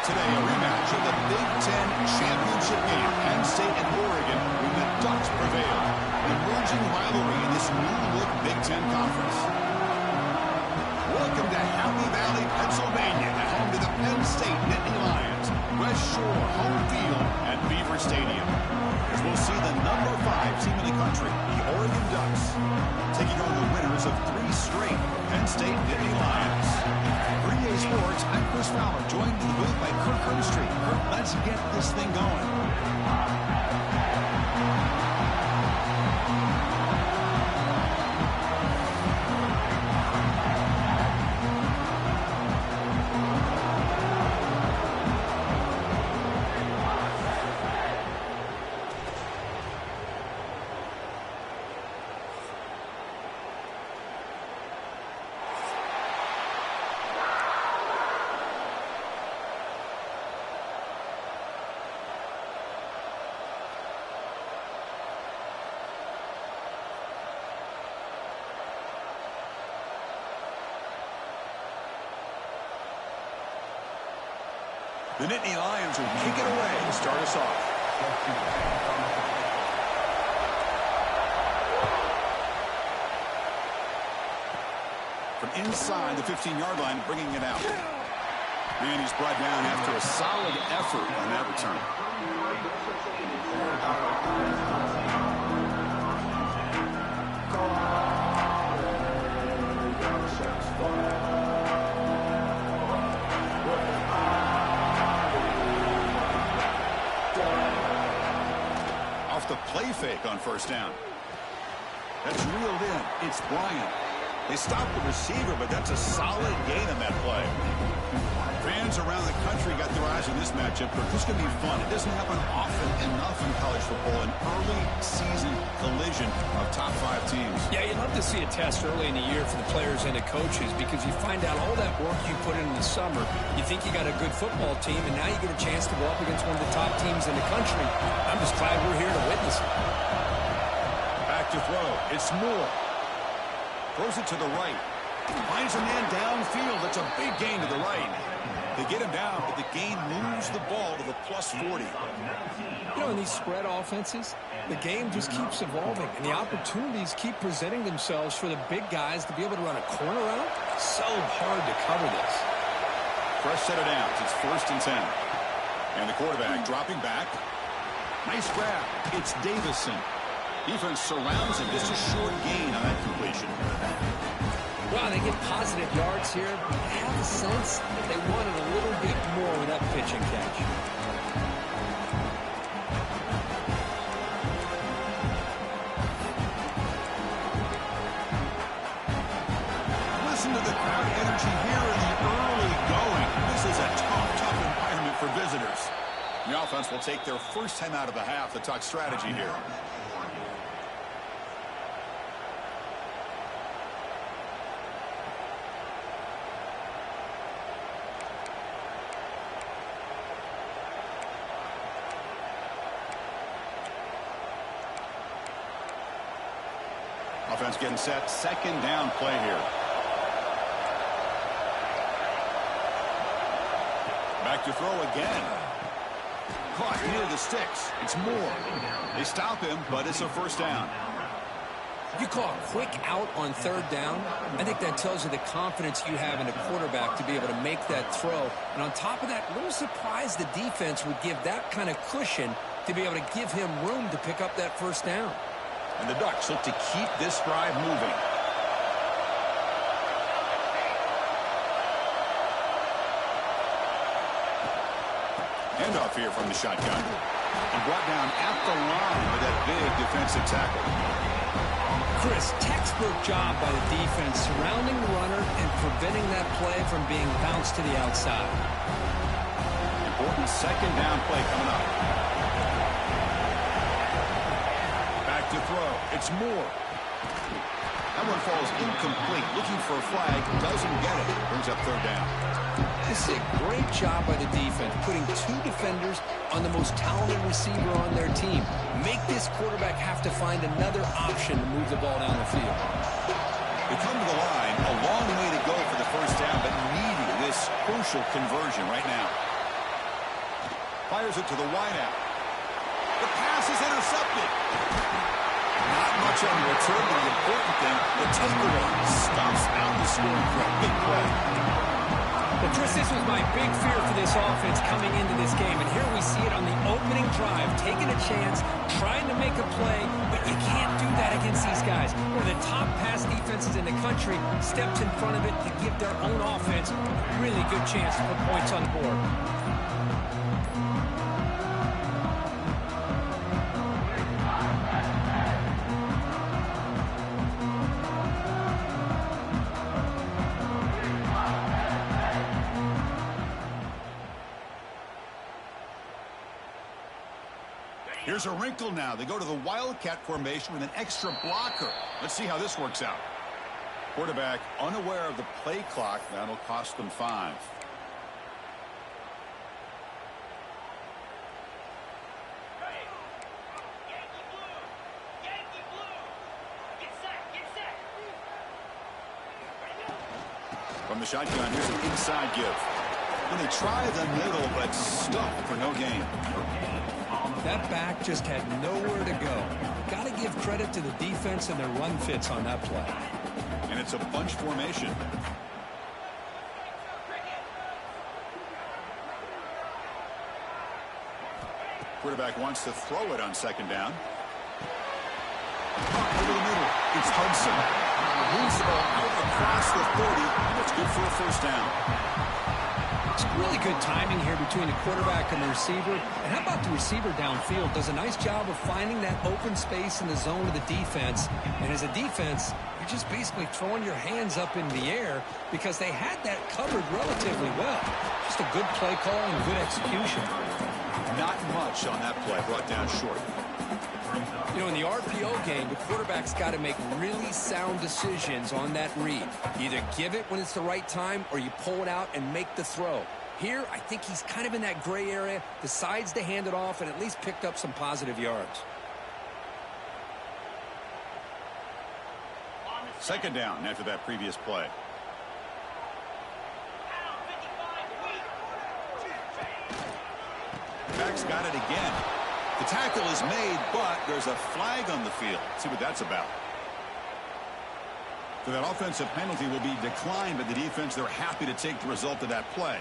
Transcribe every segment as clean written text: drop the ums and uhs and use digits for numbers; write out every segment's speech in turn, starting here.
Today, a rematch of the Big Ten championship game. Penn State and Oregon, when the Ducks prevailed. An emerging rivalry in this new-look Big Ten conference. Welcome to Happy Valley, Pennsylvania, the home to the Penn State Nittany Lions. West Shore home field at Beaver Stadium. As we'll see the number 5 team in the country, the Oregon Ducks, taking on the winners of 3 straight Penn State Nittany Lions. For EA Sports, I'm Chris Fowler, joined in the booth by Kirk Herbstreit. Kirk, let's get this thing going. The Nittany Lions will kick it away to start us off. From inside the 15-yard line, bringing it out. And he's brought down after a solid effort on that return. The play fake on first down. That's reeled in. It's Bryant. They stopped the receiver, but that's a solid gain on that play. Fans around the country got their eyes on this matchup, but this is going to be fun. It doesn't happen often enough in college football, an early season collision of top 5 teams. Yeah, you'd love to see a test early in the year for the players and the coaches because you find out all that work you put in the summer. You think you got a good football team, and now you get a chance to go up against one of the top teams in the country. I'm just glad we're here to witness it. Back to throw. It's Moore. Throws it to the right. Finds a man downfield. That's a big gain to the right. They get him down, but the game moves the ball to the plus 40. You know, in these spread offenses, the game just keeps evolving, and the opportunities keep presenting themselves for the big guys to be able to run a corner out. So hard to cover this. Fresh set of downs. It's 1st and 10. And the quarterback dropping back. Nice grab. It's Davison. Defense surrounds him. Just a short gain on that completion. Well, they get positive yards here. I have a sense that they wanted a little bit more with that pitch and catch. Listen to the crowd energy here in the early going. This is a tough environment for visitors. The offense will take their first time out of the half to talk strategy here. Offense getting set. 2nd down play here. Back to throw again. Caught near the sticks. It's Moore. They stop him, but it's a 1st down. If you call a quick out on 3rd down, I think that tells you the confidence you have in a quarterback to be able to make that throw. And on top of that, a little surprised the defense would give that kind of cushion to be able to give him room to pick up that 1st down. And the Ducks look to keep this drive moving. Handoff here from the shotgun. And brought down at the line with that big defensive tackle. Chris, textbook job by the defense surrounding the runner and preventing that play from being bounced to the outside. Important 2nd down play coming up. To throw. It's Moore. That one falls incomplete. Looking for a flag. Doesn't get it. Brings up 3rd down. This is a great job by the defense, putting 2 defenders on the most talented receiver on their team. Make this quarterback have to find another option to move the ball down the field. They come to the line. A long way to go for the 1st down, but needing this crucial conversion right now. Fires it to the wideout. The pass is intercepted. Not much on the return, but the important thing, the takeaway stops out the scoring for a big play. Well, Chris, this was my big fear for this offense coming into this game, and here we see it on the opening drive, taking a chance, trying to make a play, but you can't do that against these guys. One of the top pass defenses in the country steps in front of it to give their own offense a really good chance to put points on the board. Here's a wrinkle now. They go to the Wildcat formation with an extra blocker. Let's see how this works out. Quarterback unaware of the play clock. That'll cost them 5. From the shotgun, here's an inside give. And they try the middle, but stuck for no gain. That back just had nowhere to go. Got to give credit to the defense and their run fits on that play. And it's a bunch formation. Quarterback wants to throw it on second down. Over the middle, it's Hudson. Moves the ball out across the 30, and it's good for a first down. It's really good timing here between the quarterback and the receiver. And how about the receiver downfield? Does a nice job of finding that open space in the zone of the defense. And as a defense, you're just basically throwing your hands up in the air because they had that covered relatively well. Just a good play call and good execution. Not much on that play, brought down short. You know, in the RPO game, the quarterback's got to make really sound decisions on that read. Either give it when it's the right time or you pull it out and make the throw. Here, I think he's kind of in that gray area, decides to hand it off and at least picked up some positive yards. Second down after that previous play. Back's got it again. The tackle is made, but there's a flag on the field. Let's see what that's about. So that offensive penalty will be declined by the defense. They're happy to take the result of that play.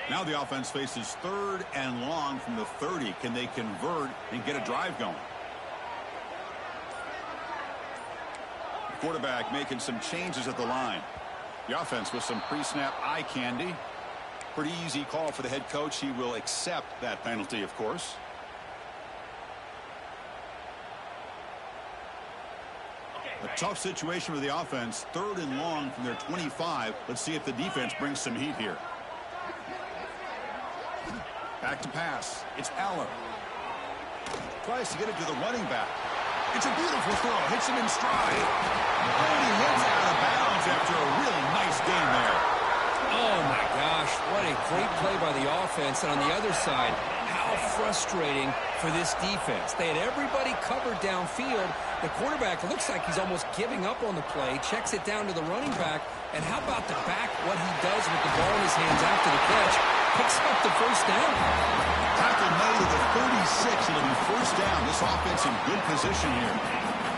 Now the offense faces 3rd and long from the 30. Can they convert and get a drive going? Quarterback making some changes at the line. The offense with some pre-snap eye candy. Pretty easy call for the head coach. He will accept that penalty, of course. A tough situation for the offense. 3rd and long from their 25. Let's see if the defense brings some heat here. Back to pass. It's Aller. Tries to get it to the running back. It's a beautiful throw. Hits him in stride. And he hits out of bounds after a really nice game there. Oh, my gosh. What a great play by the offense. And on the other side, how frustrating for this defense. They had everybody covered downfield. The quarterback looks like he's almost giving up on the play. Checks it down to the running back. And how about the back, what he does with the ball in his hands after the catch? Picks up the first down. Tackle made at the 36. It'll be first down. This offense in good position here.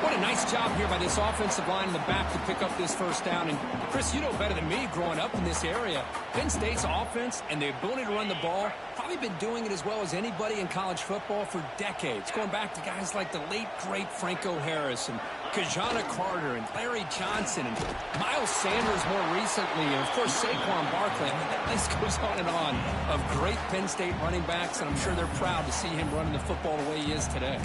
What a nice job here by this offensive line in the back to pick up this first down. And, Chris, you know better than me growing up in this area. Penn State's offense and the ability to run the ball, probably been doing it as well as anybody in college football for decades. Going back to guys like the late, great Franco Harris and Kajana Carter and Larry Johnson and Miles Sanders more recently. And, of course, Saquon Barkley. I mean, that list goes on and on of great Penn State running backs. And I'm sure they're proud to see him running the football the way he is today.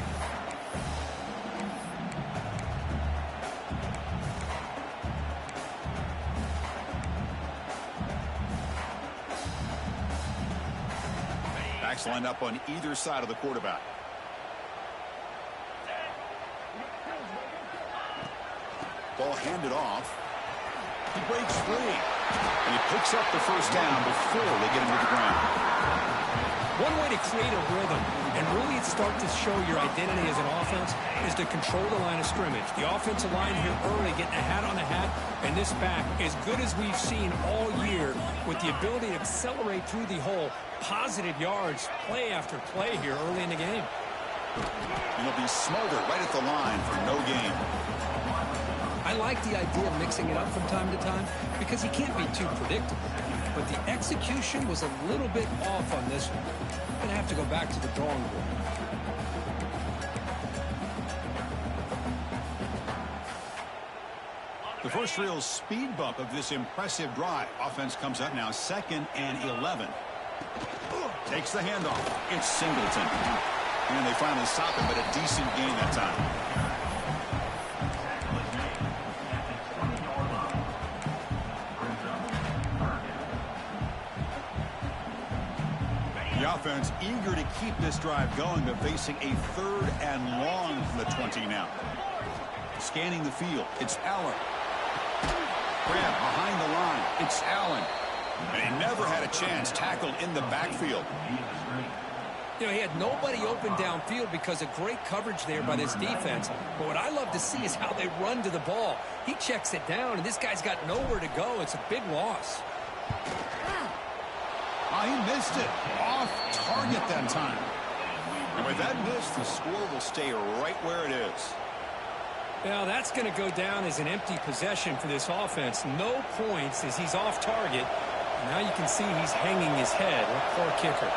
Backs lined up on either side of the quarterback. Ball handed off. He breaks free. And he picks up the first down before they get him to the ground. One way to create a rhythm and really start to show your identity as an offense is to control the line of scrimmage. The offensive line here early getting a hat on a hat, and this back, as good as we've seen all year, with the ability to accelerate through the hole, positive yards, play after play here early in the game. And he'll be smothered right at the line for no gain. I like the idea of mixing it up from time to time because he can't be too predictable. But the execution was a little bit off on this one. Going to have to go back to the drawing board. The first real speed bump of this impressive drive. Offense comes up now 2nd and 11. Takes the handoff. It's Singleton. And they finally stop him, but a decent gain that time. The offense eager to keep this drive going, but facing a 3rd and long from the 20 now. Scanning the field, it's Allen. Grab behind the line, it's Allen. And he never had a chance, tackled in the backfield. You know, he had nobody open downfield because of great coverage there by this defense. But what I love to see is how they run to the ball. He checks it down, and this guy's got nowhere to go. It's a big loss. He missed it. Off target that time. And with that miss, the score will stay right where it is. Well, that's going to go down as an empty possession for this offense. No points as he's off target. Now you can see he's hanging his head. Poor kicker.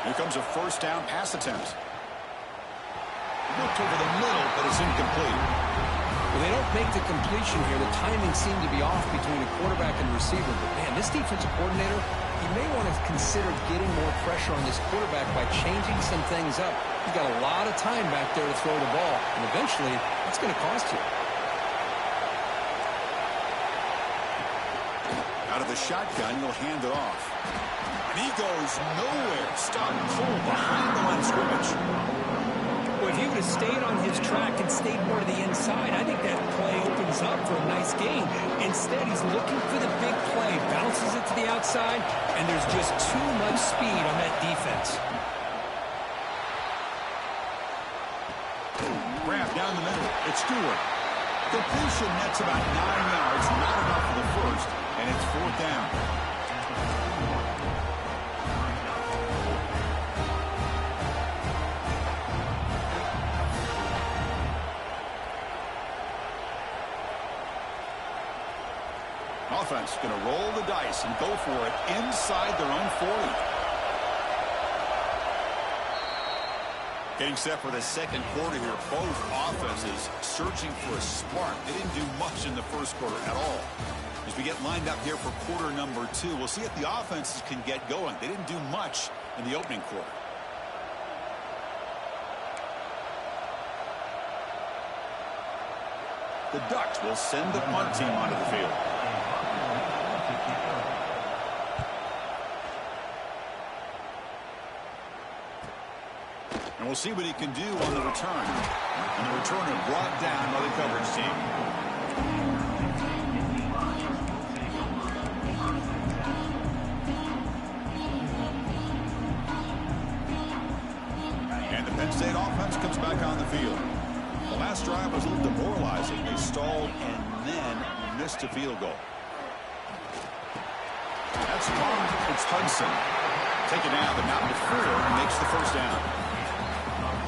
Here comes a 1st down pass attempt. Looked over the middle, but it's incomplete. Well, they don't make the completion here. The timing seemed to be off between a quarterback and receiver. But, man, this defensive coordinator, he may want to consider getting more pressure on this quarterback by changing some things up. He's got a lot of time back there to throw the ball, and eventually it's going to cost you. Out of the shotgun, he'll hand it off. And he goes nowhere. Stop cold behind the line of scrimmage. Well, if he would have stayed on his track and stayed more to the inside, I think that play opens up for a nice gain. Instead, he's looking for the big play, bounces it to the outside, and there's just too much speed on that defense. Grab down the middle. It's Stewart. Completion nets about 9 yards, not enough for the first, and it's 4th down. Offense going to roll the dice and go for it inside their own 40. Getting set for the 2nd quarter here. Both offenses searching for a spark. They didn't do much in the 1st quarter at all. As we get lined up here for quarter number 2, we'll see if the offenses can get going. They didn't do much in the opening quarter. The Ducks will send the punt team onto the field. And we'll see what he can do on the return. And the returner brought down by the coverage team. And the Penn State offense comes back on the field. The last drive was a little demoralizing. They stalled and then missed a field goal. That's wrong. It's Hudson. Taken out, but not before he makes the 1st down.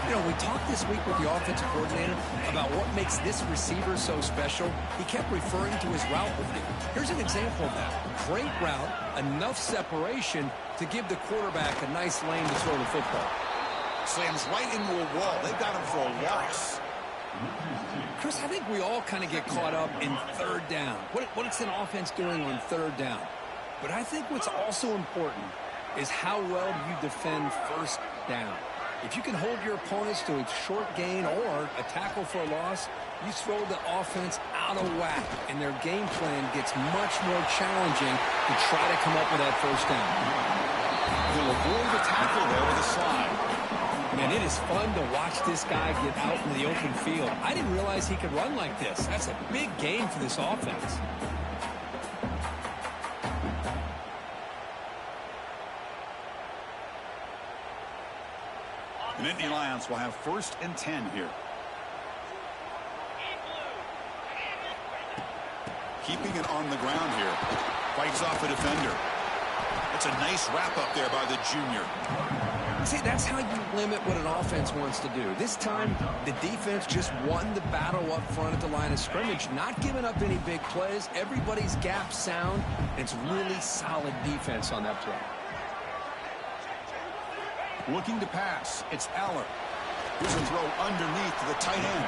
You know, we talked this week with the offensive coordinator about what makes this receiver so special. He kept referring to his route movement. Here's an example of that. Great route, enough separation to give the quarterback a nice lane to throw the football. Slams right into a wall. They've got him for a loss. Chris, I think we all kind of get caught up in 3rd down. What's an offense doing on 3rd down? But I think what's also important is how well you defend 1st down. If you can hold your opponents to a short gain or a tackle for a loss, you throw the offense out of whack, and their game plan gets much more challenging to try to come up with that 1st down. He'll avoid the tackle there with a slide. Man, it is fun to watch this guy get out in the open field. I didn't realize he could run like this. That's a big gain for this offense. The Nittany Lions will have 1st and 10 here. Keeping it on the ground here. Fights off the defender. It's a nice wrap up there by the junior. See, that's how you limit what an offense wants to do. This time, the defense just won the battle up front at the line of scrimmage, not giving up any big plays. Everybody's gap sound. It's really solid defense on that play. Looking to pass. It's Aller. Here's a throw underneath to the tight end.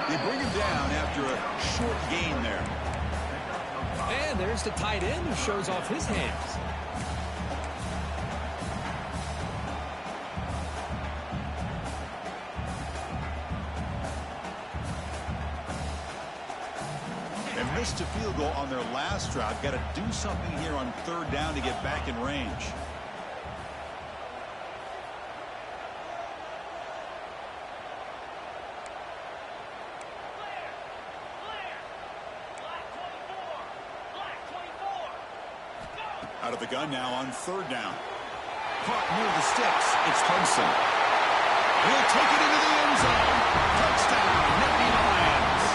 They bring him down after a short gain there. And there's the tight end who shows off his hands. They missed a field goal on their last drive. Got to do something here on 3rd down to get back in range. Out of the gun now on 3rd down. Caught near the sticks. It's Hudson. He'll take it into the end zone. Touchdown, Nittany Lions.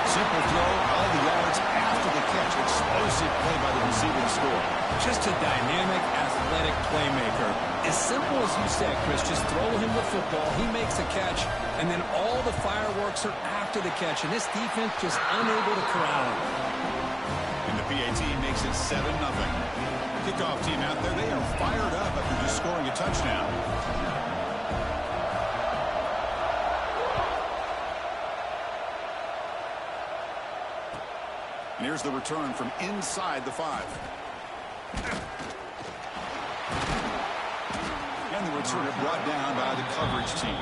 Simple throw, all the yards after the catch. Explosive play by the receiver to score. Just a dynamic, athletic playmaker. As simple as you said, Chris, just throw him the football. He makes a catch, and then all the fireworks are after the catch. And this defense just unable to corral him. And the PAT makes it 7-0. Kickoff team out there, they are fired up after just scoring a touchdown. And here's the return from inside the 5. And the returner brought down by the coverage team.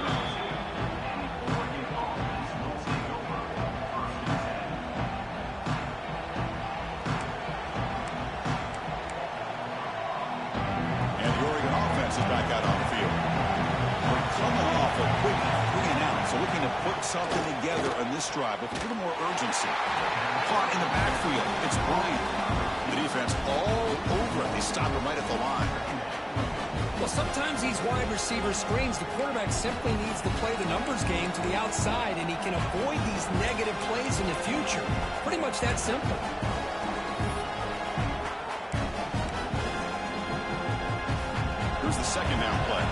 Back out on the field. We're coming off a quick 3-and-out, so looking to put something together on this drive with a little more urgency. Caught in the backfield. It's Bryant. The defense all over it. They stop him right at the line. Well, sometimes these wide receiver screens, the quarterback simply needs to play the numbers game to the outside, and he can avoid these negative plays in the future. Pretty much that simple. Here's the 2nd down play.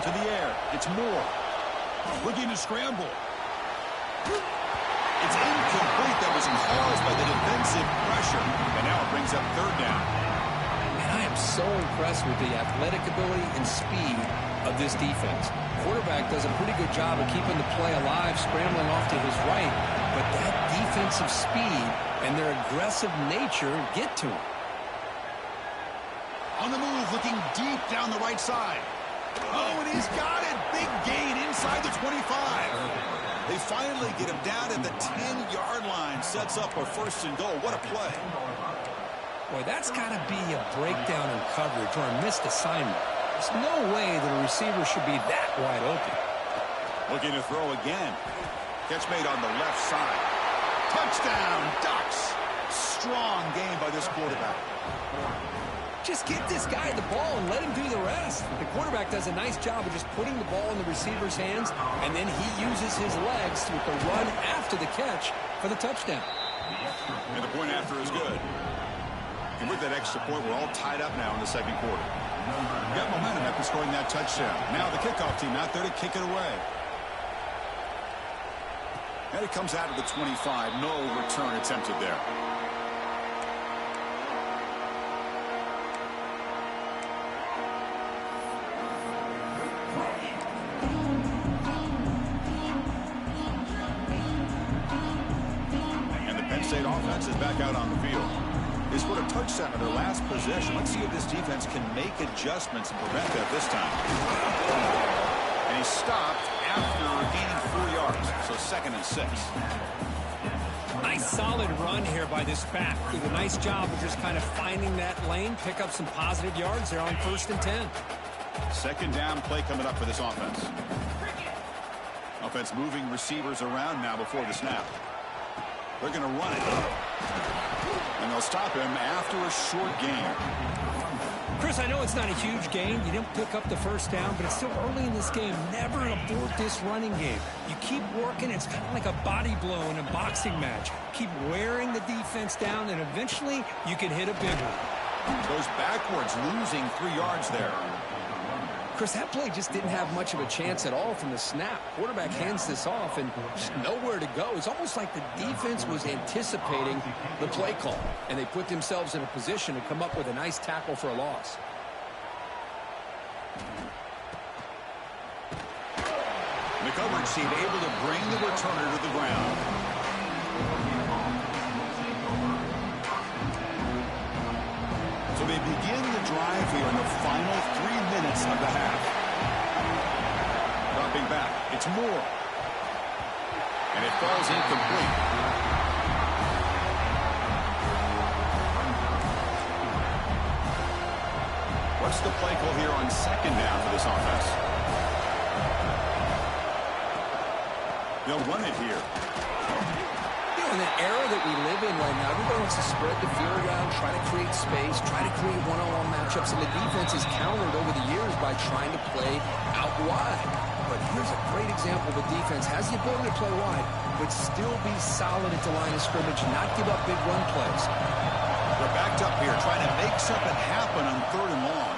To the air. It's Moore. Looking to scramble. It's incomplete. That was caused by the defensive pressure. And now it brings up 3rd down. And I am so impressed with the athletic ability and speed of this defense. Quarterback does a pretty good job of keeping the play alive, scrambling off to his right. But that defensive speed and their aggressive nature get to him. On the move, looking deep down the right side. Oh, and he's got it. Big gain inside the 25. They finally get him down at the 10-yard line. Sets up a 1st and goal. What a play. Boy, that's got to be a breakdown in coverage or a missed assignment. There's no way that a receiver should be that wide open. Looking to throw again. Catch made on the left side. Touchdown, Ducks. Strong game by this quarterback. Just get this guy the ball and let him do the rest. The quarterback does a nice job of just putting the ball in the receiver's hands, and then he uses his legs with the run after the catch for the touchdown. And the point after is good. And with that extra point, we're all tied up now in the 2nd quarter. We got momentum after scoring that touchdown. Now the kickoff team out there to kick it away. And it comes out of the 25. No return attempted there. State offense is back out on the field. They scored a touchdown in their last possession. Let's see if this defense can make adjustments and prevent that this time. And he stopped after gaining 4 yards, so 2nd and 6. Nice solid run here by this back. Did a nice job of just kind of finding that lane, pick up some positive yards there on 1st and 10. 2nd down play coming up for this offense. Offense moving receivers around now before the snap. They're going to run it. And they'll stop him after a short gain. Chris, I know it's not a huge gain. You didn't pick up the first down, but it's still early in this game. Never abort this running game. You keep working. It's kind of like a body blow in a boxing match. Keep wearing the defense down, and eventually you can hit a big one. Goes backwards, losing 3 yards there. Chris, that play just didn't have much of a chance at all from the snap. Quarterback hands this off and just nowhere to go. It's almost like the defense was anticipating the play call, and they put themselves in a position to come up with a nice tackle for a loss. McCovern seemed able to bring the returner to the ground. So they begin the drive here in the final 3 minutes of the half. Dropping back, it's Moore. And it falls incomplete. What's the play call here on second down for this offense? They'll run it here. In the era that we live in right now, everybody wants to spread the field around, try to create space, try to create one-on-one matchups, and the defense is countered over the years by trying to play out wide. But here's a great example of a defense has the ability to play wide, but still be solid at the line of scrimmage, not give up big run plays. They're backed up here, trying to make something happen on 3rd and long.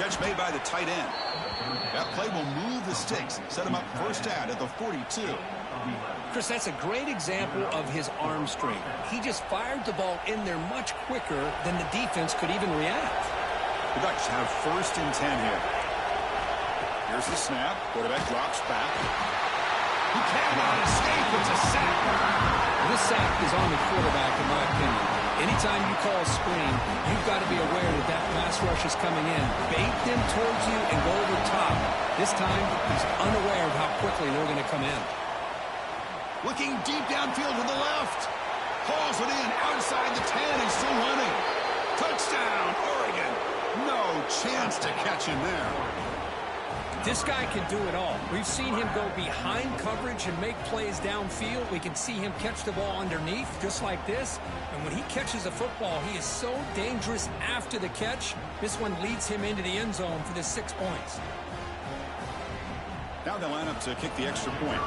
Catch made by the tight end. That play will move the sticks, set him up first down at the 42. Chris, that's a great example of his arm strength. He just fired the ball in there much quicker than the defense could even react. The Ducks have 1st and 10 here. Here's the snap. Quarterback drops back. He cannot escape. It's a sack. This sack is on the quarterback, in my opinion. Anytime you call a screen, you've got to be aware that that pass rush is coming in. Bait them towards you and go over top. This time, he's unaware of how quickly they're going to come in. Looking deep downfield to the left. Hauls it in outside the 10 and still running. Touchdown, Oregon. No chance to catch him there. This guy can do it all. We've seen him go behind coverage and make plays downfield. We can see him catch the ball underneath, just like this. And when he catches a football, he is so dangerous after the catch. This one leads him into the end zone for the 6 points. Now they line up to kick the extra point.